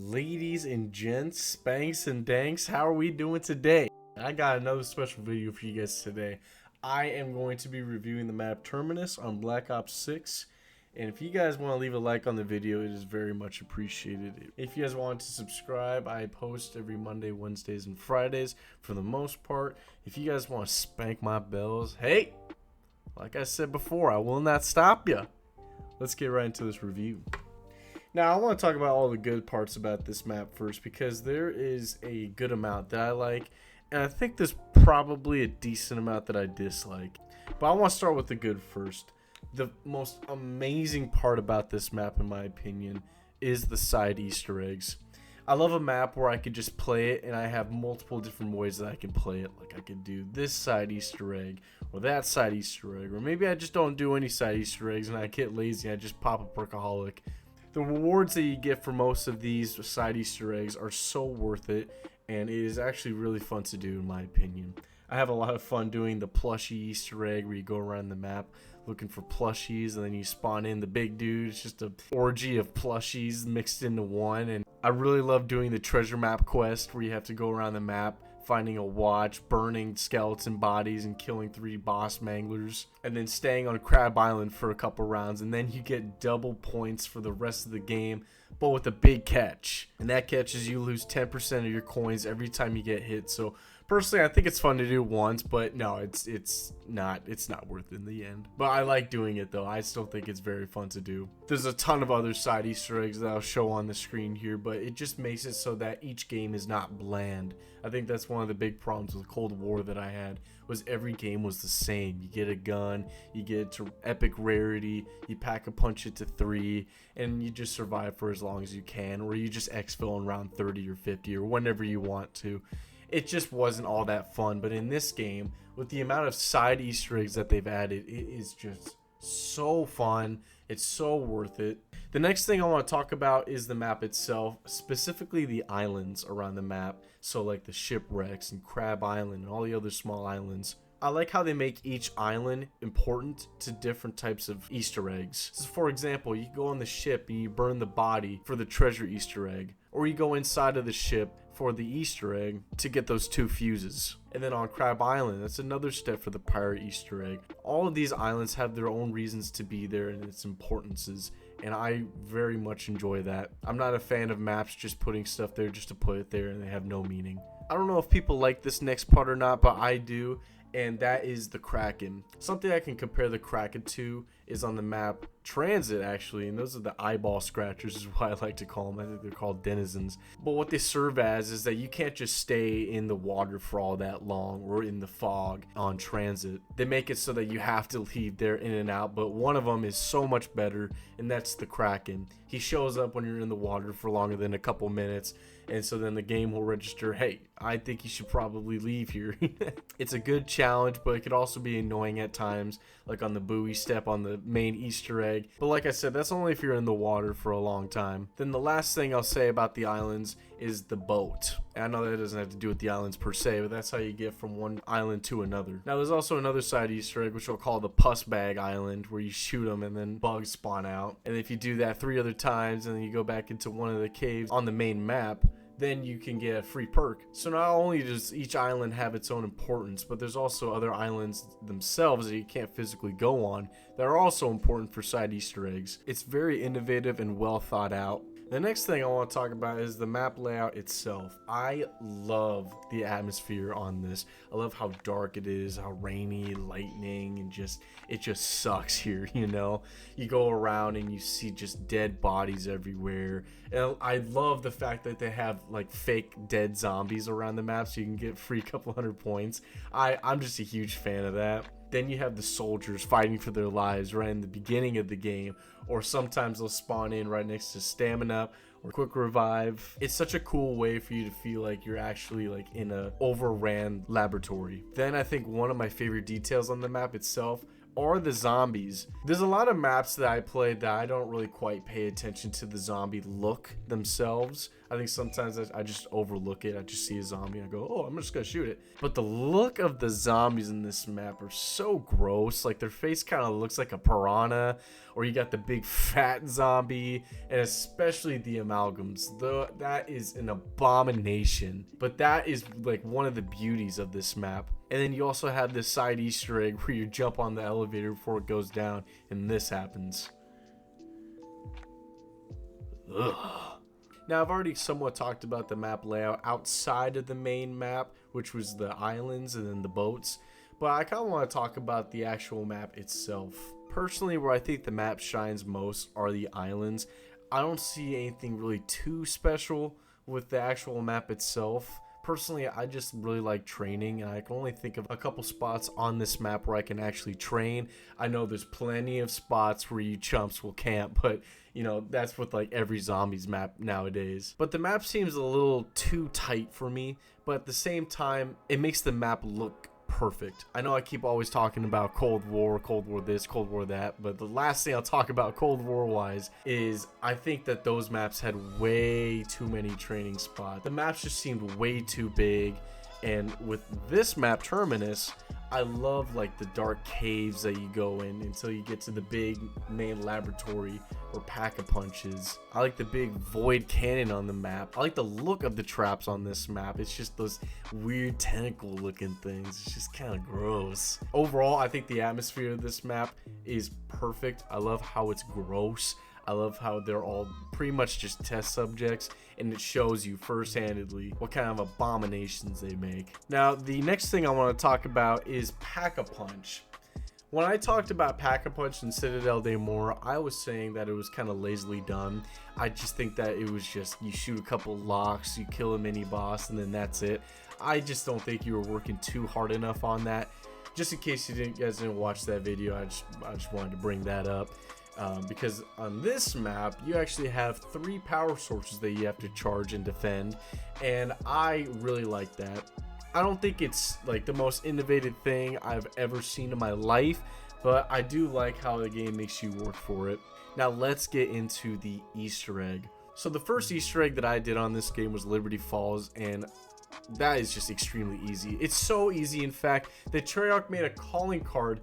Ladies and gents, spanks and danks, how are we doing today? I got another special video for you guys today. I am going to be reviewing the map Terminus on Black Ops 6. And if you guys want to leave a like on the video, it is very much appreciated. If you guys want to subscribe, I post every Monday, Wednesdays, and Fridays for the most part. If you guys want to spank my bells, hey, like I said before, I will not stop you. Let's get right into this review. Now, I want to talk about all the good parts about this map first, because there is a good amount that I like, and I think there's probably a decent amount that I dislike. But I want to start with the good first. The most amazing part about this map, in my opinion, is the side Easter eggs. I love a map where I could just play it and I have multiple different ways that I can play it. Like I could do this side Easter egg or that side Easter egg, or maybe I just don't do any side Easter eggs and I get lazy and I just pop a perkaholic. The rewards that you get for most of these side Easter eggs are so worth it, and it is actually really fun to do, in my opinion. I have a lot of fun doing the plushie Easter egg where you go around the map looking for plushies and then you spawn in the big dude. It's just an orgy of plushies mixed into one. And I really love doing the treasure map quest where you have to go around the map finding a watch, burning skeleton bodies, and killing 3 boss manglers, and then staying on Crab Island for a couple rounds, and then you get double points for the rest of the game, but with a big catch. And that catch is you lose 10% of your coins every time you get hit. So personally, I think it's fun to do once, but no, it's not worth it in the end. But I like doing it though. I still think it's very fun to do. There's a ton of other side Easter eggs that I'll show on the screen here, but it just makes it so that each game is not bland. I think that's one of the big problems with Cold War that I had, was every game was the same. You get a gun, you get to epic rarity, you pack a punch it to 3, and you just survive for as long as you can, or you just exfil in round 30 or 50 or whenever you want to. It just wasn't all that fun. But in this game, with the amount of side Easter eggs that they've added, it is just so fun. It's so worth it. The next thing I want to talk about is the map itself, specifically the islands around the map. So like the shipwrecks and Crab Island and all the other small islands. I like how they make each island important to different types of Easter eggs. So for example, you go on the ship and you burn the body for the treasure Easter egg, or you go inside of the ship for the Easter egg to get those 2 fuses. And then on Crab Island, that's another step for the pirate Easter egg. All of these islands have their own reasons to be there and its importances, and I very much enjoy that. I'm not a fan of maps just putting stuff there just to put it there and they have no meaning. I don't know if people like this next part or not, but I do. And that is the Kraken. Something I can compare the Kraken to is on the map Transit, actually, and those are the eyeball scratchers is what I like to call them. I think they're called denizens. But what they serve as is that you can't just stay in the water for all that long or in the fog on Transit. They make it so that you have to leave there in and out, but one of them is so much better, and that's the Kraken. He shows up when you're in the water for longer than a couple minutes, and so then the game will register, hey, I think you should probably leave here. It's a good challenge, but it could also be annoying at times, like on the buoy step on the main Easter egg. But like I said, that's only if you're in the water for a long time. Then the last thing I'll say about the islands is the boat. And I know that doesn't have to do with the islands per se, but that's how you get from one island to another. Now there's also another side Easter egg, which we'll call the Puss Bag Island, where you shoot them and then bugs spawn out. And if you do that 3 other times and then you go back into one of the caves on the main map, then you can get a free perk. So not only does each island have its own importance, but there's also other islands themselves that you can't physically go on that are also important for side Easter eggs. It's very innovative and well thought out. The next thing I want to talk about is the map layout itself. I love the atmosphere on this. I love how dark it is, how rainy, lightning, and it just sucks here, you know? You go around and you see just dead bodies everywhere. And I love the fact that they have like fake dead zombies around the map so you can get free couple hundred points. I'm just a huge fan of that. Then you have the soldiers fighting for their lives right in the beginning of the game, or sometimes they'll spawn in right next to stamina or quick revive. It's such a cool way for you to feel like you're actually like in a overran laboratory. Then I think one of my favorite details on the map itself are the zombies. There's a lot of maps that I played that I don't really quite pay attention to the zombie look themselves. I think sometimes I just overlook it. I just see a zombie and I go, oh, I'm just gonna shoot it. But the look of the zombies in this map are so gross. Like their face kind of looks like a piranha, or you got the big fat zombie, and especially the amalgams. That is an abomination. But that is like one of the beauties of this map. And then you also have this side Easter egg where you jump on the elevator before it goes down, and this happens. Ugh. Now, I've already somewhat talked about the map layout outside of the main map, which was the islands and then the boats, but I kind of want to talk about the actual map itself. Personally, where I think the map shines most are the islands. I don't see anything really too special with the actual map itself. Personally, I just really like training, and I can only think of a couple spots on this map where I can actually train. I know there's plenty of spots where you chumps will camp, but you know, that's with like every zombies map nowadays. But the map seems a little too tight for me, but at the same time, it makes the map look perfect. I know I keep always talking about Cold War this, Cold War that, but the last thing I'll talk about Cold War wise is I think that those maps had way too many training spots. The maps just seemed way too big, and with this map, Terminus, I love like the dark caves that you go in until you get to the big main laboratory or pack-a-punches. I like the big void cannon on the map. I like the look of the traps on this map. It's just those weird tentacle looking things. It's just kind of gross. Overall, I think the atmosphere of this map is perfect. I love how it's gross. I love how they're all pretty much just test subjects, and it shows you first-handedly what kind of abominations they make. Now, the next thing I want to talk about is Pack-a-Punch. When I talked about Pack-a-Punch in Citadel Day More, I was saying that it was kind of lazily done. I just think that it was just, you shoot a couple locks, you kill a mini-boss, and then that's it. I just don't think you were working too hard enough on that. Just in case you guys didn't watch that video, I just wanted to bring that up. Because on this map, you actually have 3 power sources that you have to charge and defend, and I really like that. I don't think it's like the most innovative thing I've ever seen in my life, but I do like how the game makes you work for it. Now let's get into the Easter egg. So the first Easter egg that I did on this game was Liberty Falls, and that is just extremely easy. It's so easy, in fact, that Treyarch made a calling card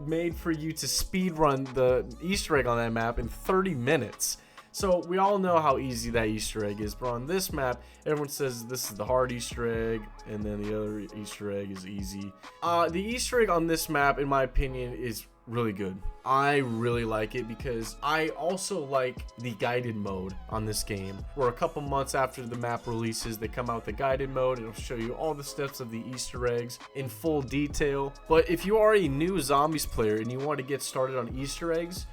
made for you to speed run the Easter egg on that map in 30 minutes. So we all know how easy that Easter egg is, but on this map, everyone says this is the hard Easter egg, and then the other Easter egg is easy. The Easter egg on this map, in my opinion, is really good. I really like it because I also like the guided mode on this game, where a couple months after the map releases, they come out with the guided mode. It'll show you all the steps of the Easter eggs in full detail. But if you are a new zombies player and you want to get started on Easter eggs,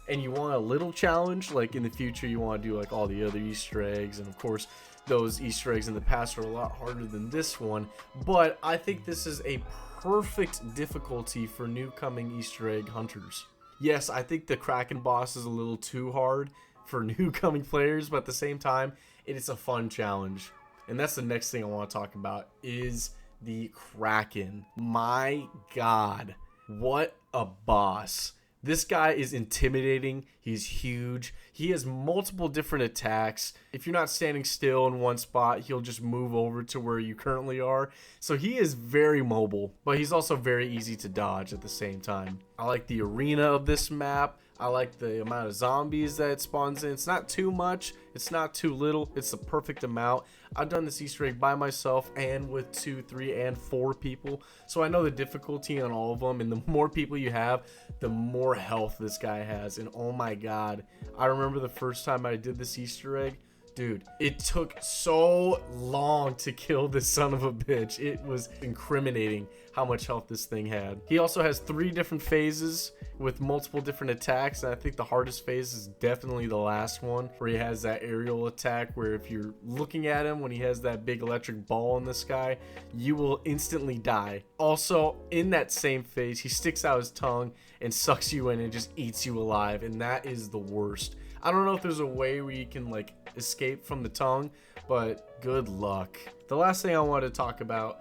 and you want a little challenge, like in the future you want to do like all the other Easter eggs, and of course those Easter eggs in the past are a lot harder than this one, but I think this is a perfect difficulty for new coming Easter egg hunters. Yes, I think the Kraken boss is a little too hard for new coming players, but at the same time it is a fun challenge. And that's the next thing I want to talk about is the Kraken. My god, what a boss. This guy is intimidating. He's huge. He has multiple different attacks. If you're not standing still in one spot, he'll just move over to where you currently are. So he is very mobile, but he's also very easy to dodge at the same time. I like the arena of this map. I like the amount of zombies that it spawns in. It's not too much. It's not too little. It's the perfect amount. I've done this Easter egg by myself and with 2, 3, and 4 people. So I know the difficulty on all of them. And the more people you have, the more health this guy has. And oh my god. I remember the first time I did this Easter egg. Dude, it took so long to kill this son of a bitch. It was incriminating how much health this thing had. He also has 3 different phases with multiple different attacks, and I think the hardest phase is definitely the last one, where he has that aerial attack where if you're looking at him when he has that big electric ball in the sky, you will instantly die. Also, in that same phase, he sticks out his tongue and sucks you in and just eats you alive, and that is the worst. I don't know if there's a way where you can like escape from the tongue, but good luck. The last thing I wanted to talk about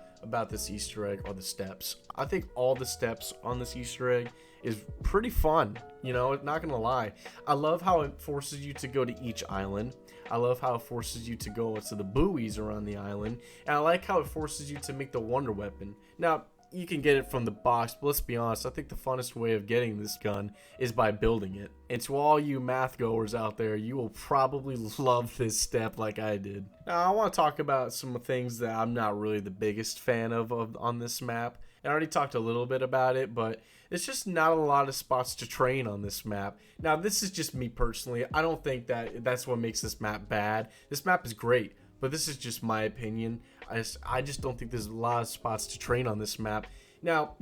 this Easter egg are the steps. I think all the steps on this Easter egg is pretty fun. You know, not gonna lie. I love how it forces you to go to each island. I love how it forces you to go to the buoys around the island. And I like how it forces you to make the wonder weapon. Now, you can get it from the box, but let's be honest, I think the funnest way of getting this gun is by building it. And to all you math goers out there, you will probably love this step like I did. Now, I want to talk about some things that I'm not really the biggest fan of on this map. I already talked a little bit about it, but it's just not a lot of spots to train on this map. Now, this is just me personally. I don't think that that's what makes this map bad. This map is great, but this is just my opinion. I just don't think there's a lot of spots to train on this map. Now,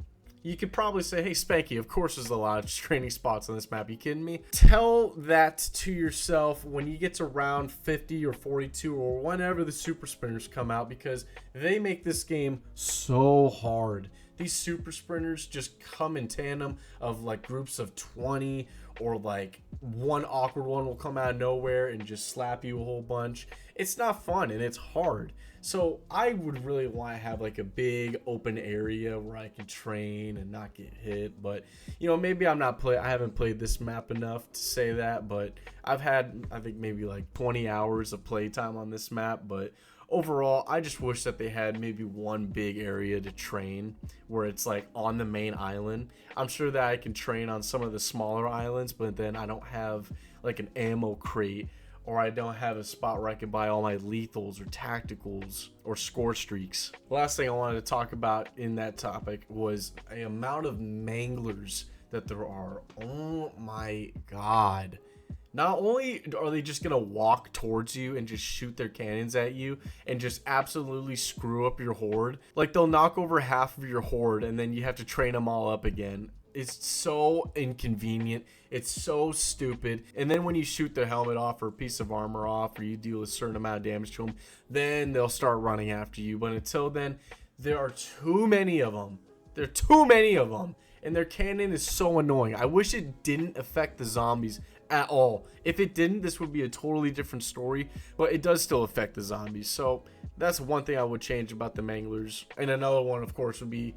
you could probably say, hey, Spanky, of course there's a lot of training spots on this map. You kidding me? Tell that to yourself when you get to round 50 or 42 or whenever the super sprinters come out, because they make this game so hard. These super sprinters just come in tandem of like groups of 20, or like one awkward one will come out of nowhere and just slap you a whole bunch. It's not fun and it's hard. So I would really want to have like a big open area where I can train and not get hit. But you know, maybe I haven't played this map enough to say that, but I've had, I think, maybe like 20 hours of playtime on this map. But overall, I just wish that they had maybe one big area to train where it's like on the main island. I'm sure that I can train on some of the smaller islands, but then I don't have like an ammo crate, or I don't have a spot where I can buy all my lethals or tacticals or score streaks. The last thing I wanted to talk about in that topic was the amount of manglers that there are. Oh my god. Not only are they just going to walk towards you and just shoot their cannons at you and just absolutely screw up your horde. Like, they'll knock over half of your horde and then you have to train them all up again. It's so inconvenient. It's so stupid. And then when you shoot their helmet off or a piece of armor off, or you deal a certain amount of damage to them, then they'll start running after you. But until then, there are too many of them. There are too many of them. And their cannon is so annoying. I wish it didn't affect the zombies at all. If it didn't, this would be a totally different story, but it does still affect the zombies. So that's one thing I would change about the manglers. And another one, of course, would be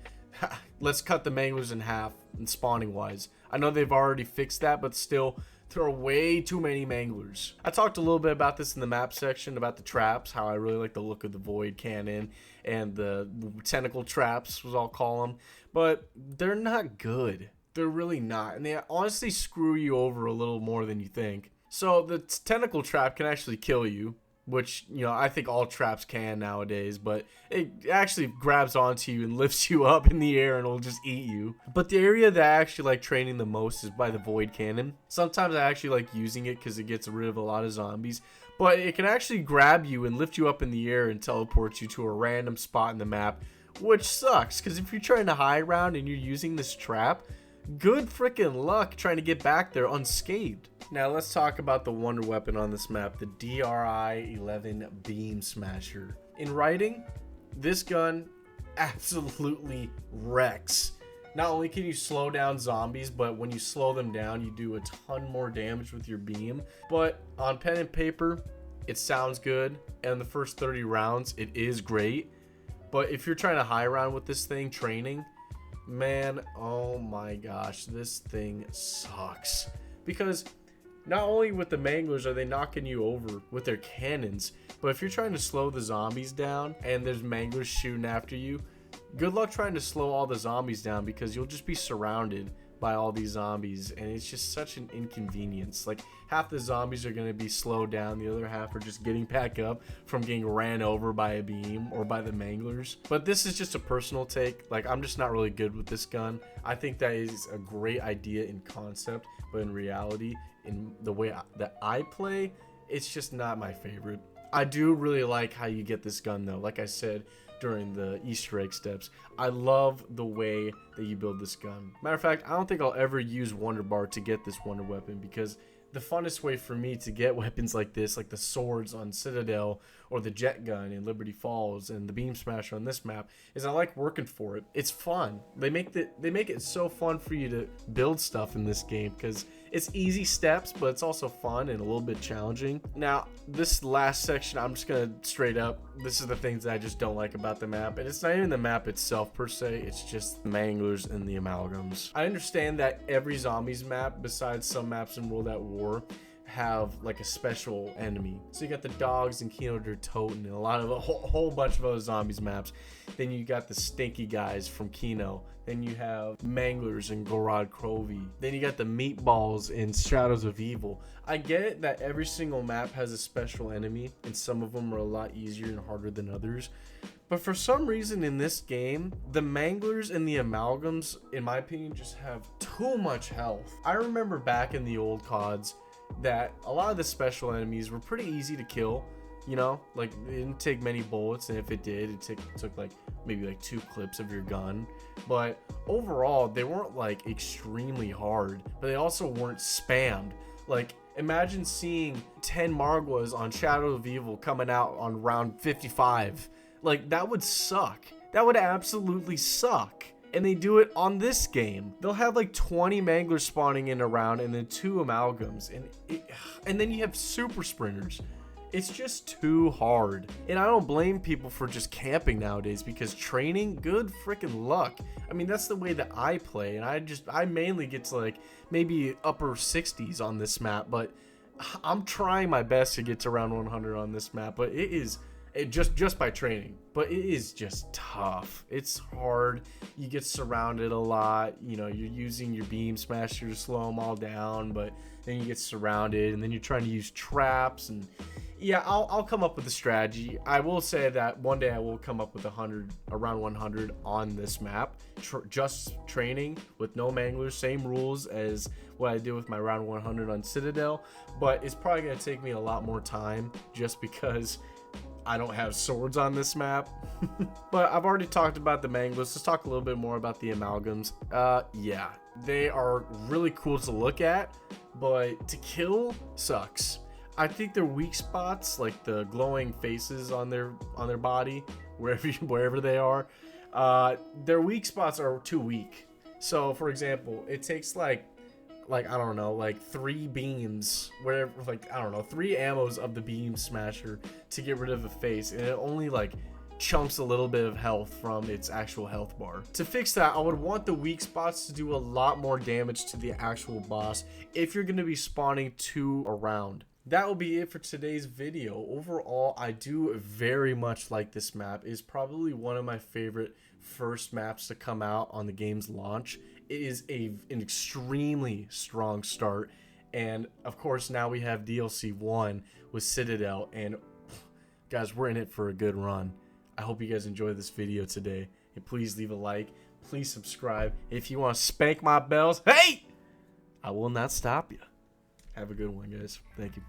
let's cut the manglers in half and spawning wise. I know they've already fixed that, but still, there are way too many manglers. I talked a little bit about this in the map section about the traps, how I really like the look of the void cannon and the tentacle traps, as I'll call them, but they're not good. They're really not, and they honestly screw you over a little more than you think. So the tentacle trap can actually kill you, which, you know, I think all traps can nowadays, but it actually grabs onto you and lifts you up in the air and will just eat you. But the area that I actually like training the most is by the void cannon. Sometimes I actually like using it because it gets rid of a lot of zombies, but it can actually grab you and lift you up in the air and teleport you to a random spot in the map, which sucks, because if you're trying to hide around and you're using this trap, good freaking luck trying to get back there unscathed. Now let's talk about the wonder weapon on this map, the DRI-11 Beam Smasher. In writing, this gun absolutely wrecks. Not only can you slow down zombies, but when you slow them down, you do a ton more damage with your beam. But on pen and paper, it sounds good, and the first 30 rounds, it is great. But if you're trying to high round with this thing, training, man, oh my gosh, this thing sucks. Because not only with the manglers are they knocking you over with their cannons, but if you're trying to slow the zombies down and there's manglers shooting after you, good luck trying to slow all the zombies down, because you'll just be surrounded by all these zombies, and it's just such an inconvenience. Like, half the zombies are going to be slowed down, the other half are just getting back up from getting ran over by a beam or by the manglers. But this is just a personal take. Like, I'm just not really good with this gun. I think that is a great idea in concept, but in reality, in the way that I play, it's just not my favorite. I do really like how you get this gun though. Like I said during the Easter egg steps, I love the way that you build this gun. Matter of fact, I don't think I'll ever use Wonder Bar to get this wonder weapon, because the funnest way for me to get weapons like this, like the swords on Citadel or the jet gun in Liberty Falls and the beam smasher on this map, is I like working for it. It's fun. They make it so fun for you to build stuff in this game, because It's easy steps, but it's also fun and a little bit challenging. Now, this last section, I'm just gonna straight up, this is the things that I just don't like about the map, and it's not even the map itself per se, it's just the manglers and the amalgams. I understand that every zombies map, besides some maps in World at War, have like a special enemy. So you got the dogs and Kino der Toten and a whole bunch of other zombies maps. Then you got the stinky guys from Kino. Then you have manglers in Gorod Krovi. Then you got the meatballs in Shadows of Evil. I get it that every single map has a special enemy, and some of them are a lot easier and harder than others. But for some reason in this game, the manglers and the amalgams, in my opinion, just have too much health. I remember back in the old CODs that a lot of the special enemies were pretty easy to kill, you know, like it didn't take many bullets, and if it did, it took like maybe like 2 clips of your gun. But overall, they weren't like extremely hard, but they also weren't spammed. Like, imagine seeing 10 Marguas on Shadow of Evil coming out on round 55. Like, that would suck. That would absolutely suck. And they do it on this game. They'll have like 20 manglers spawning in a round and then 2 amalgams, and then you have super sprinters. It's just too hard. And I don't blame people for just camping nowadays, because training, good freaking luck. I mean, that's the way that I play, and I mainly get to like maybe upper 60s on this map, but I'm trying my best to get to round 100 on this map, but it just by training, but it is just tough. It's hard. You get surrounded a lot. You know, you're using your beam smasher to slow them all down, but then you get surrounded, and then you're trying to use traps. And yeah, I'll come up with a strategy. I will say that one day I will come up with around 100 on this map, just training with no manglers, same rules as what I did with my round 100 on Citadel, but it's probably going to take me a lot more time just because I don't have swords on this map. But I've already talked about the manglers. Let's talk a little bit more about the amalgams. Yeah, they are really cool to look at, but to kill sucks. I think their weak spots, like the glowing faces on their body, wherever they are, their weak spots are too weak. So for example, it takes like I don't know, like 3 beams, whatever, like I don't know, 3 ammos of the beam smasher to get rid of a face, and it only like chunks a little bit of health from its actual health bar. To fix that, I would want the weak spots to do a lot more damage to the actual boss if you're going to be spawning 2 around. That will be it for today's video. Overall, I do very much like this map. It's probably one of my favorite first maps to come out on the game's launch. It is an extremely strong start, and of course now we have DLC 1 with Citadel, and guys, we're in it for a good run. I hope you guys enjoyed this video today, and please leave a like, please subscribe. If you want to spank my bells, hey, I will not stop you. Have a good one, guys. Thank you.